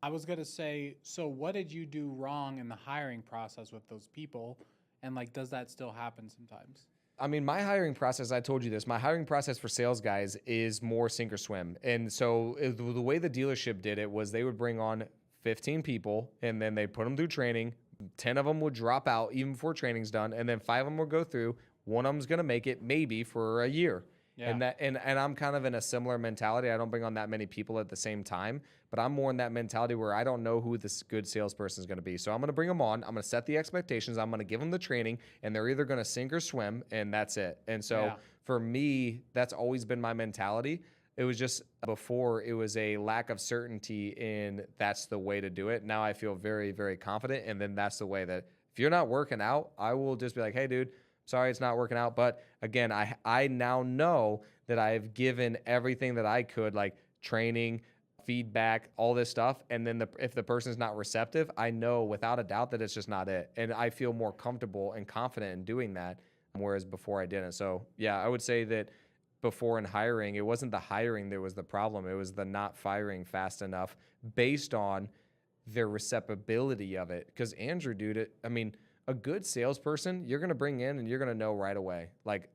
I was going to say, so what did you do wrong in the hiring process with those people? And like, does that still happen sometimes? I mean, my hiring process, I told you this, my hiring process for sales guys is more sink or swim. And so the way the dealership did it was they would bring on 15 people and then they put them through training. 10 of them would drop out even before training's done. And then 5 of them would go through. One of them's going to make it maybe for a year. Yeah. And I'm kind of in a similar mentality. I don't bring on that many people at the same time, but I'm more in that mentality where I don't know who this good salesperson is going to be. So I'm going to bring them on. I'm going to set the expectations. I'm going to give them the training, and they're either going to sink or swim, and that's it. And so for me, that's always been my mentality. It was just before it was a lack of certainty in that's the way to do it. Now I feel very, very confident, and then that's the way that if you're not working out, I will just be like, hey, dude, sorry, it's not working out. But again, I now know that I've given everything that I could, like training, feedback, all this stuff. And then if the person's not receptive, I know without a doubt that it's just not it. And I feel more comfortable and confident in doing that, whereas before I didn't. So yeah, I would say that before in hiring, it wasn't the hiring that was the problem. It was the not firing fast enough based on their receptibility of it. Because Andrew, dude, a good salesperson, you're going to bring in and you're going to know right away. Like,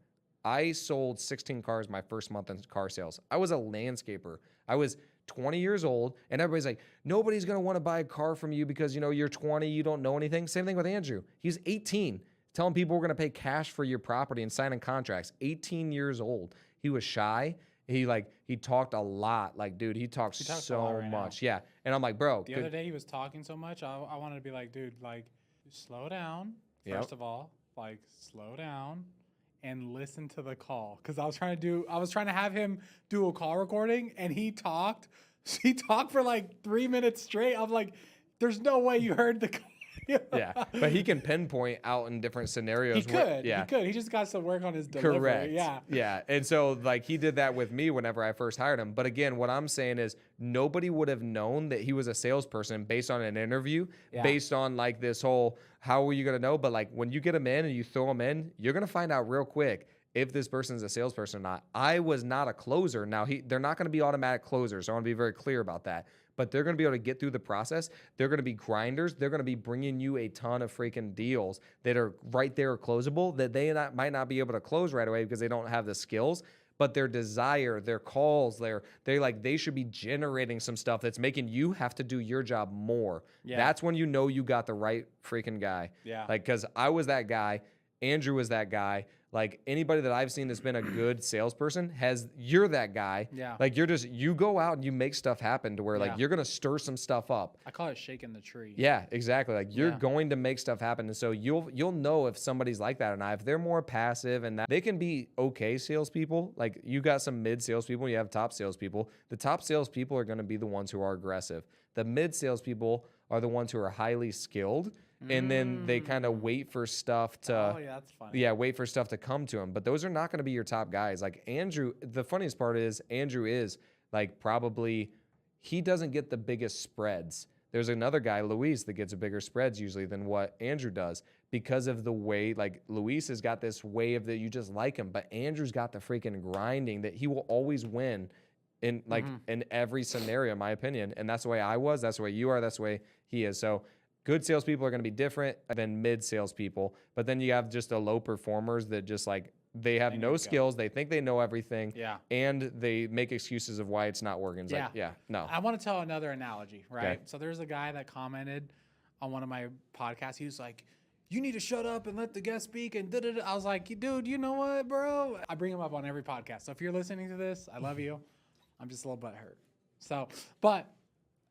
I sold 16 cars my first month in car sales. I was a landscaper. I was 20 years old, and everybody's like, nobody's going to want to buy a car from you because, you're 20, you don't know anything. Same thing with Andrew. He's 18, telling people we're going to pay cash for your property and signing contracts. 18 years old. He was shy. He talked a lot. Like, dude, he talks so much. Yeah. And I'm like, bro. The other day he was talking so much, I wanted to be like, dude, like, slow down, first of all, like slow down and listen to the call. Cause I was trying to have him do a call recording and he talked for like 3 minutes straight. I'm like, there's no way you heard the call. Yeah, but he can pinpoint out in different scenarios. He could. He just got to work on his delivery. Correct. Yeah. Yeah. And so like he did that with me whenever I first hired him. But again, what I'm saying is nobody would have known that he was a salesperson based on an interview, based on like this whole, how are you going to know? But like when you get him in and you throw him in, you're going to find out real quick if this person's a salesperson or not. I was not a closer. Now they're not going to be automatic closers. So I want to be very clear about that. But they're going to be able to get through the process. They're going to be grinders. They're going to be bringing you a ton of freaking deals that are right there closable that they might not be able to close right away because they don't have the skills. But their desire, their calls, they should be generating some stuff that's making you have to do your job more. Yeah. That's when you know you got the right freaking guy. Yeah. Like, because I was that guy. Andrew was that guy. Like anybody that I've seen that's been a good salesperson you're that guy. Yeah. Like you go out and you make stuff happen to where like you're going to stir some stuff up. I call it shaking the tree. Yeah, exactly. Like you're going to make stuff happen. And so you'll know if somebody's like that or not. If they're more passive and that they can be okay salespeople, like you got some mid salespeople, you have top salespeople. The top salespeople are going to be the ones who are aggressive. The mid salespeople are the ones who are highly skilled. And then they kind of wait for stuff to, that's funny. Yeah, wait for stuff to come to them. But those are not going to be your top guys. Like Andrew, the funniest part is Andrew is like probably, he doesn't get the biggest spreads. There's another guy, Luis, that gets a bigger spreads usually than what Andrew does because of the way, like Luis has got this way of that you just like him, but Andrew's got the freaking grinding that he will always win in like in every scenario, in my opinion. And that's the way I was. That's the way you are. That's the way he is. So good salespeople are going to be different than mid salespeople, but then you have just the low performers that just like they have no skills, they think they know everything, and they make excuses of why it's not working. It's like, no. I want to tell another analogy, right? Okay. So there's a guy that commented on one of my podcasts. He was like, "You need to shut up and let the guest speak." And da-da-da. I was like, "Dude, you know what, bro?" I bring him up on every podcast. So if you're listening to this, I love you. I'm just a little butthurt. So, but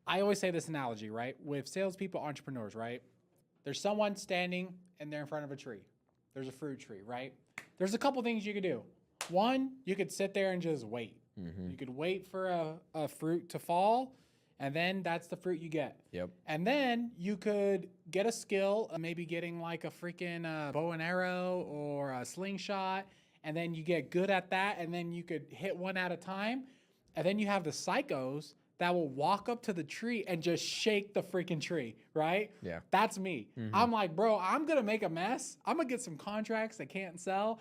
I always say this analogy, right? With salespeople, entrepreneurs, right? There's someone standing and they're in front of a tree. There's a fruit tree, right? There's a couple things you could do. One, you could sit there and just wait. Mm-hmm. You could wait for a fruit to fall, and then that's the fruit you get. Yep. And then you could get a skill, maybe getting like a freaking bow and arrow or a slingshot, and then you get good at that, and then you could hit one at a time. And then you have the psychos that will walk up to the tree and just shake the freaking tree, right? Yeah. That's me. Mm-hmm. I'm like, bro, I'm going to make a mess. I'm going to get some contracts that can't sell.